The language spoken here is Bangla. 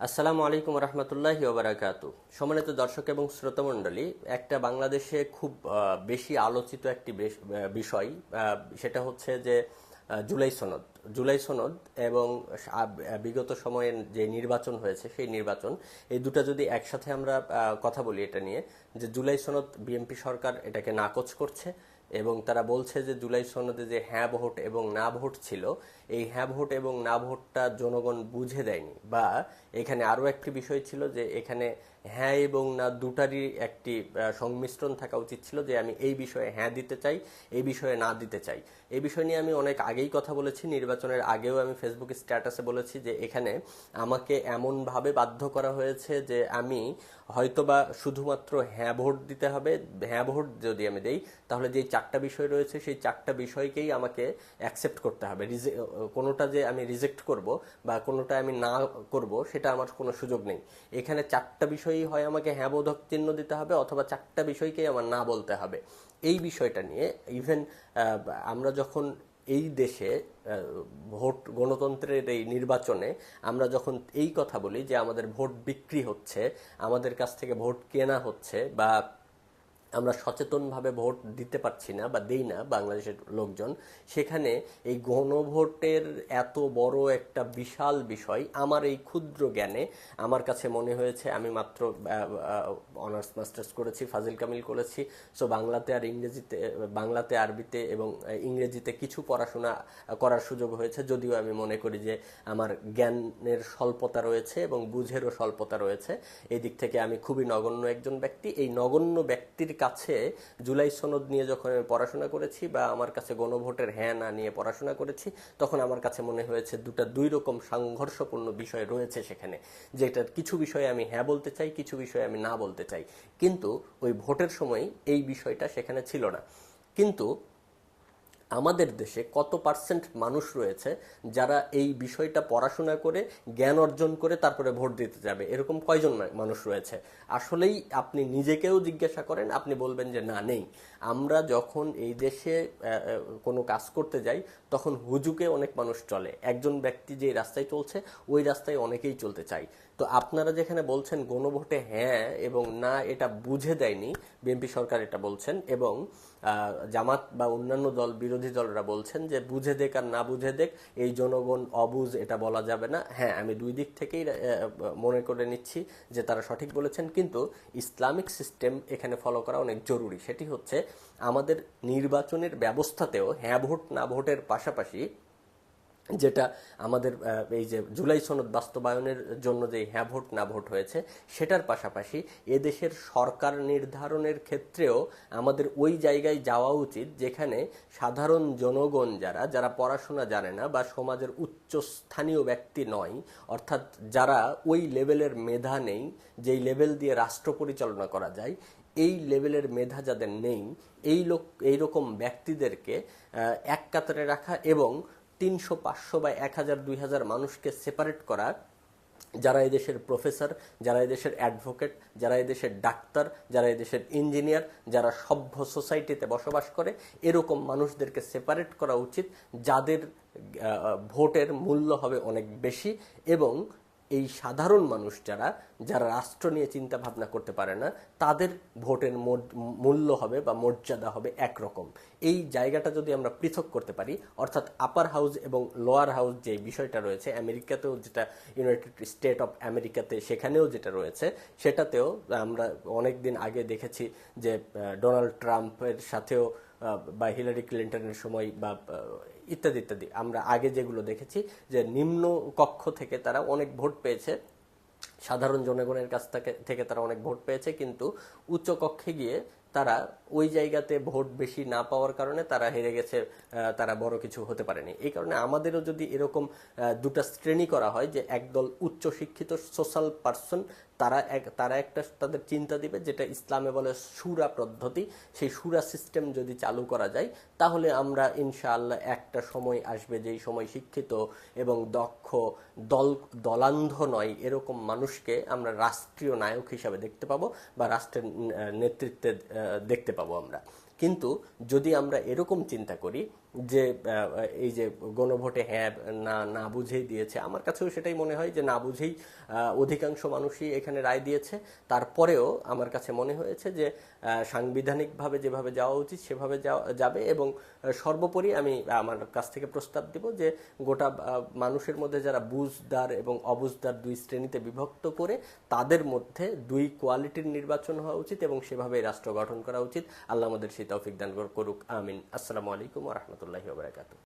আসসালামু আলাইকুম রহমতুল্লাহি ওবারাকাতু। সম্মানিত দর্শক এবং শ্রোতামণ্ডলী, একটা বাংলাদেশে খুব বেশি আলোচিত একটি বিষয়, সেটা হচ্ছে যে জুলাই সনদ। জুলাই সনদ এবং বিগত সময়ে যে নির্বাচন হয়েছে সেই নির্বাচন, এই দুটো যদি একসাথে আমরা কথা বলি এটা নিয়ে, যে জুলাই সনদ বিএনপি সরকার এটাকে নাকচ করছে এবং তারা বলছে যে জুলাই সনদে যে হ্যাঁ ভোট এবং না ভোট ছিল, এই হ্যাঁ ভোট এবং না ভোটটা জনগণ বুঝে দেয়নি। বা এখানে আরও একটি বিষয় ছিল যে এখানে হ্যাঁ এবং না দুটারই একটি সংমিশ্রণ থাকা উচিত ছিল, যে আমি এই বিষয়ে হ্যাঁ দিতে চাই, এই বিষয়ে না দিতে চাই। এই বিষয় নিয়ে আমি অনেক আগেই কথা বলেছি, নির্বাচনের আগেও আমি ফেসবুক স্ট্যাটাসে বলেছি যে এখানে আমাকে এমনভাবে বাধ্য করা হয়েছে যে আমি হয়তোবা শুধুমাত্র হ্যাঁ ভোট দিতে হবে। হ্যাঁ ভোট যদি আমি দেই, তাহলে যেই চারটা বিষয় রয়েছে সেই চারটা বিষয়কেই আমাকে অ্যাকসেপ্ট করতে হবে। কোনোটা যে আমি রিজেক্ট করব বা কোনোটা আমি না করব, সেটা আমার কোনো সুযোগ নেই। এখানে চারটা বিষয়ই হয় আমাকে হ্যাঁ বোধক চিহ্ন দিতে হবে, অথবা চারটা বিষয়কেই আমার না বলতে হবে। এই বিষয়টা নিয়ে ইভেন আমরা যখন এই দেশে ভোট গণতন্ত্রের এই নির্বাচনে আমরা যখন এই কথা বলি যে আমাদের ভোট বিক্রি হচ্ছে, আমাদের কাছ থেকে ভোট কেনা হচ্ছে, বা আমরা সচেতনভাবে ভোট দিতে পারছি না বা দেই না বাংলাদেশের লোকজন, সেখানে এই গণভোটের এত বড় একটা বিশাল বিষয় আমার এই ক্ষুদ্র জ্ঞানে আমার কাছে মনে হয়েছে। আমি মাত্র অনার্স মাস্টার্স করেছি, ফাজিল কামিল করেছি। সো বাংলাতে আর ইংরেজিতে, বাংলাতে আরবিতে এবং ইংরেজিতে কিছু পড়াশোনা করার সুযোগ হয়েছে, যদিও আমি মনে করি যে আমার জ্ঞানের স্বল্পতা রয়েছে এবং বুঝেরও স্বল্পতা রয়েছে। এই দিক থেকে আমি খুবই নগণ্য একজন ব্যক্তি। এই নগণ্য ব্যক্তির কাছে জুলাই সনদ নিয়ে যখন আমি পড়াশোনা করেছি বা আমার কাছে গণভোটের হ্যাঁ না নিয়ে পড়াশোনা করেছি, তখন আমার কাছে মনে হয়েছে দুই রকম সংঘর্ষপূর্ণ বিষয় রয়েছে সেখানে, যেটার কিছু বিষয়ে আমি হ্যাঁ বলতে চাই, কিছু বিষয়ে আমি না বলতে চাই। কিন্তু ওই ভোটের সময় এই বিষয়টা সেখানে ছিল না। কিন্তু আমাদের দেশে কত পার্সেন্ট মানুষ রয়েছে যারা এই বিষয়টা পড়াশোনা করে, জ্ঞান অর্জন করে তারপরে ভোট দিতে যাবে? এরকম কয়জন মানুষ রয়েছে? আসলেই আপনি নিজেকেও জিজ্ঞাসা করেন, আপনি বলবেন যে না, নেই। আমরা যখন এই দেশে কোনো কাজ করতে যাই, তখন হুজুকে অনেক মানুষ চলে। একজন ব্যক্তি যে রাস্তায় চলছে, ওই রাস্তায় অনেকেই চলতে চায়। তো আপনারা যেখানে বলছেন গণভোটে হ্যাঁ এবং না এটা বুঝে দেয়নি বিএনপি সরকার, এটা বলছেন, এবং জামাত বা অন্যান্য দল, বিরোধী দলরা বলছেন যে বুঝে দেখ আর না বুঝে দেখ, এই জনগণ অবুঝ, এটা বলা যাবে না। হ্যাঁ, আমি দুই দিক থেকেই মনে করে নিচ্ছি যে তারা সঠিক বলেছেন, কিন্তু ইসলামিক সিস্টেম এখানে ফলো করা অনেক জরুরি। সেটি হচ্ছে আমাদের নির্বাচনের ব্যবস্থাতেও হ্যাঁ ভোট না ভোটের পাশাপাশি, যেটা আমাদের এই যে জুলাই সনদ বাস্তবায়নের জন্য যে হ্যাঁ ভোট না ভোট হয়েছে, সেটার পাশাপাশি এদেশের সরকার নির্ধারণের ক্ষেত্রেও আমাদের ওই জায়গায় যাওয়া উচিত যেখানে সাধারণ জনগণ, যারা যারা পড়াশোনা জানে না বা সমাজের উচ্চস্থানীয় ব্যক্তি নয়, অর্থাৎ যারা ওই লেভেলের মেধা নেই যেই লেভেল দিয়ে রাষ্ট্র পরিচালনা করা যায়, এই লেভেলের মেধা যাদের নেই, এইরকম ব্যক্তিদেরকে এক কাতারে রাখা এবং 300, 500 বা 1000, 2000 মানুষকে সেপারেট করা, যারা এদেশের প্রফেসর, যারা এদেশের অ্যাডভোকেট, যারা এদেশের ডাক্তার, যারা এদেশের ইঞ্জিনিয়ার, যারা সভ্য সোসাইটিতে বসবাস করে, এরকম মানুষদেরকে সেপারেট করা উচিত, যাদের ভোটের মূল্য হবে অনেক বেশি। এবং এই সাধারণ মানুষ যারা যারা রাষ্ট্র নিয়ে চিন্তা ভাবনা করতে পারে না, তাদের ভোটের মূল্য হবে বা মর্যাদা হবে একরকম। এই জায়গাটা যদি আমরা পৃথক করতে পারি, অর্থাৎ আপার হাউস এবং লোয়ার হাউস যে বিষয়টা রয়েছে আমেরিকাতেও, যেটা ইউনাইটেড স্টেট অফ আমেরিকাতে সেখানেও যেটা রয়েছে, সেটাতেও আমরা অনেক দিন আগে দেখেছি যে ডোনাল্ড ট্রাম্পের সাথেও বা হিলারি ক্লিন্টনের সময় বা ইত্যাদি ইত্যাদি, আমরা আগে যেগুলো দেখেছি যে নিম্ন কক্ষ থেকে তারা অনেক ভোট পেয়েছে, সাধারণ জনগণের কাছ থেকে তারা অনেক ভোট পেয়েছে, কিন্তু উচ্চ কক্ষে গিয়ে তারা ওই জায়গাতে ভোট বেশি না পাওয়ার কারণে তারা হেরে গেছে, তারা বড় কিছু হতে পারেনি। এই কারণে আমাদেরও যদি এরকম দুটা শ্রেণী করা হয়, যে একদল উচ্চ শিক্ষিত সোশ্যাল পার্সন, তারা একটা তাদের চিন্তা দিবে, যেটা ইসলামে বলে সুরা পদ্ধতি, সেই সুরা সিস্টেম যদি চালু করা যায়, তাহলে আমরা ইনশাআল্লাহ একটা সময় আসবে যেই সময় শিক্ষিত এবং দক্ষ, দলান্ধ নয় এরকম মানুষকে আমরা রাষ্ট্রীয় নায়ক হিসাবে দেখতে পাবো বা রাষ্ট্রের নেতৃত্বে দেখতে পাবো আমরা। কিন্তু যদি আমরা এরকম চিন্তা করি যে এই যে গণভোটে হ্যাঁ না না বুঝেই দিয়েছে, আমার কাছেও সেটাই মনে হয় যে না বুঝেই অধিকাংশ মানুষই এখানে রায় দিয়েছে। তারপরেও আমার কাছে মনে হয়েছে যে সাংবিধানিকভাবে যেভাবে যাওয়া উচিত সেভাবে যাবে। এবং সর্বোপরি আমি আমার কাছ থেকে প্রস্তাব দিব যে গোটা মানুষের মধ্যে যারা বুঝদার এবং অবুঝদার দুই শ্রেণীতে বিভক্ত করে তাদের মধ্যে দুই কোয়ালিটির নির্বাচন হওয়া উচিত এবং সেভাবে রাষ্ট্র গঠন করা উচিত। আল্লাহ আমাদের সেই তৌফিক দান করুক, আমিন। আসসালামু আলাইকুম ওয়া রাহমাতুল্লাহি ওয়া বারাকাতুহু।